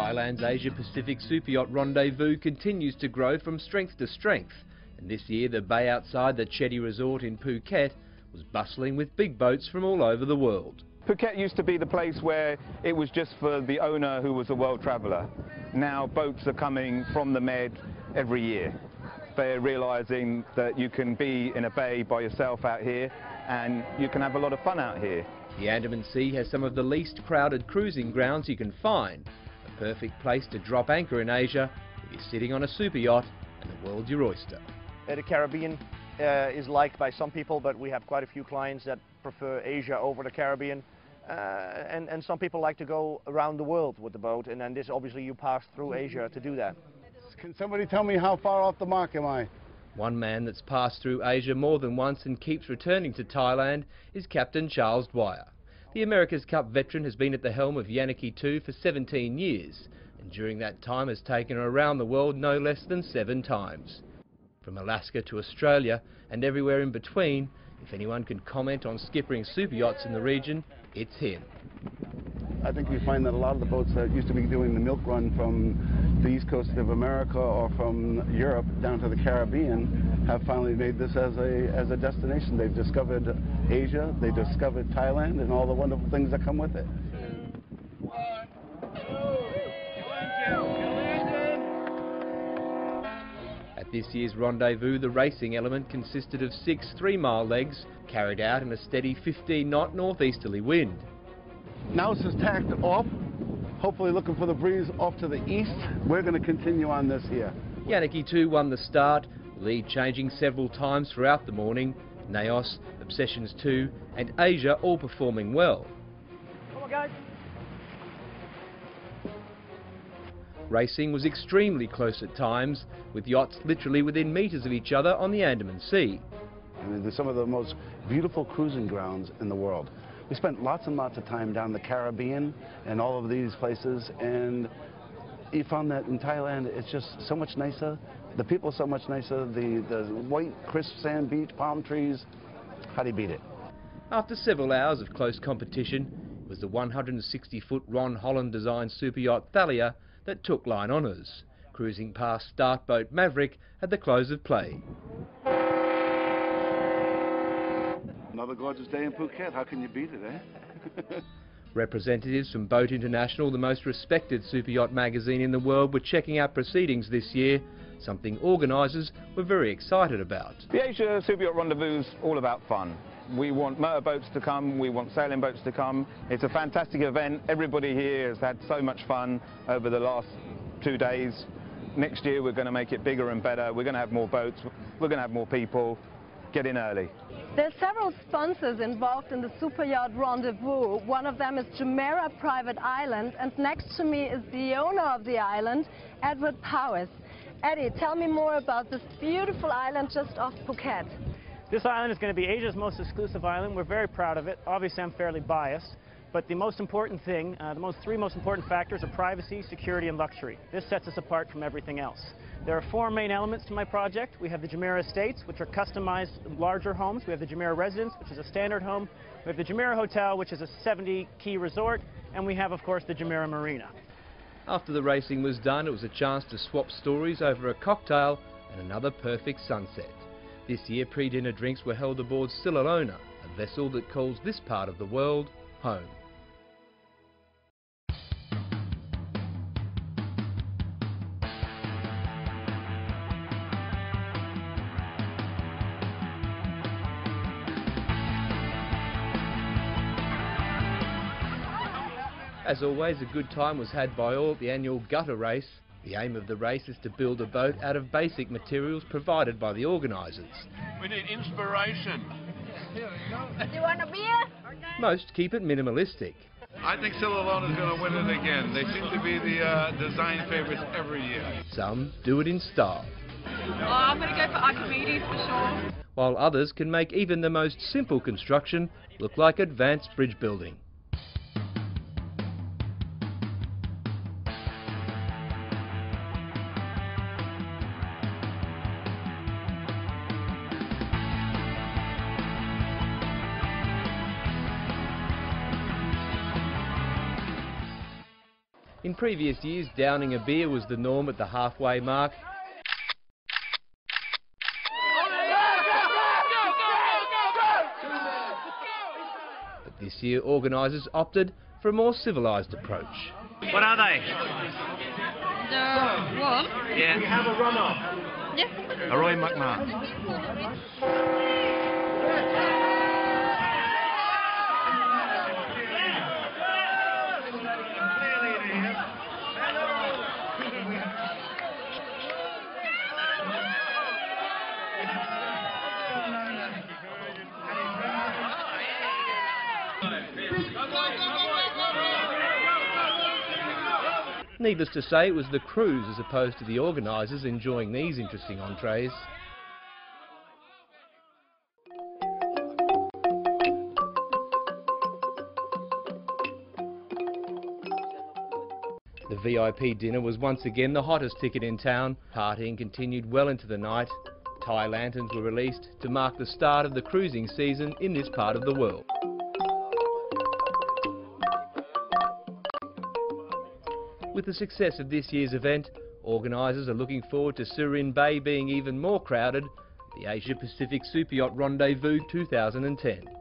Thailand's Asia Pacific Superyacht Rendezvous continues to grow from strength to strength, and this year the bay outside the Chetty Resort in Phuket was bustling with big boats from all over the world. Phuket used to be the place where it was just for the owner who was a world traveller. Now boats are coming from the Med every year. They're realising that you can be in a bay by yourself out here and you can have a lot of fun out here. The Andaman Sea has some of the least crowded cruising grounds you can find. A perfect place to drop anchor in Asia if you're sitting on a super yacht and the world's your oyster. The Caribbean is liked by some people, but we have quite a few clients that prefer Asia over the Caribbean. And some people like to go around the world with the boat, and then this obviously you pass through Asia to do that. Can somebody tell me how far off the mark am I? One man that's passed through Asia more than once and keeps returning to Thailand is Captain Charles Dwyer. The America's Cup veteran has been at the helm of Yanaki 2 for 17 years, and during that time has taken her around the world no less than 7 times. From Alaska to Australia and everywhere in between, if anyone can comment on skippering super yachts in the region, it's him. I think we find that a lot of the boats that used to be doing the milk run from the east coast of America or from Europe down to the Caribbean have finally made this as a destination. They've discovered Asia, they discovered Thailand and all the wonderful things that come with it. At this year's rendezvous, the racing element consisted of 6 3-mile legs carried out in a steady 15-knot northeasterly wind. Now it's just tacked off, hopefully looking for the breeze off to the east. We're going to continue on this here. Yanaki 2 won the start, lead changing several times throughout the morning. Naos, Obsessions 2 and Asia all performing well. Come on, guys. Racing was extremely close at times, with yachts literally within metres of each other on the Andaman Sea. I mean, they're some of the most beautiful cruising grounds in the world. We spent lots and lots of time down the Caribbean and all of these places, and you found that in Thailand it's just so much nicer. The people are so much nicer, the white crisp sand beach, palm trees. How do you beat it? After several hours of close competition, it was the 160-foot Ron Holland designed super yacht Thalia that took line honours, cruising past start boat Maverick at the close of play. Another gorgeous day in Phuket. How can you beat it, eh? Representatives from Boat International, the most respected super yacht magazine in the world, were checking out proceedings this year, something organisers were very excited about. The Asia Superyacht Rendezvous is all about fun. We want motorboats to come, we want sailing boats to come. It's a fantastic event. Everybody here has had so much fun over the last 2 days. Next year we're going to make it bigger and better. We're going to have more boats, we're going to have more people. Get in early. There are several sponsors involved in the Superyacht Rendezvous. One of them is Jumeirah Private Island, and next to me is the owner of the island, Edward Powers. Eddie, tell me more about this beautiful island just off Phuket. This island is going to be Asia's most exclusive island. We're very proud of it. Obviously, I'm fairly biased. But the most important thing, three most important factors are privacy, security, and luxury. This sets us apart from everything else. There are 4 main elements to my project. We have the Jumeirah Estates, which are customized larger homes. We have the Jumeirah Residence, which is a standard home. We have the Jumeirah Hotel, which is a 70-key resort. And we have, of course, the Jumeirah Marina. After the racing was done, it was a chance to swap stories over a cocktail and another perfect sunset. This year, pre-dinner drinks were held aboard Silalona, a vessel that calls this part of the world home. As always, a good time was had by all at the annual gutter race. The aim of the race is to build a boat out of basic materials provided by the organisers. We need inspiration. Do you want a beer? Most keep it minimalistic. I think Silalona is going to win it again. They seem to be the design favourites every year. Some do it in style. I'm going to go for Archimedes for sure. While others can make even the most simple construction look like advanced bridge building. In previous years, downing a beer was the norm at the halfway mark. But this year, organisers opted for a more civilised approach. What are they? The what? Yeah. We have a runoff. Yeah. A Roy McMahon. Needless to say, it was the crews as opposed to the organisers enjoying these interesting entrees. The VIP dinner was once again the hottest ticket in town. Partying continued well into the night. Thai lanterns were released to mark the start of the cruising season in this part of the world. With the success of this year's event, organisers are looking forward to Surin Bay being even more crowded, the Asia Pacific Superyacht Rendezvous 2010.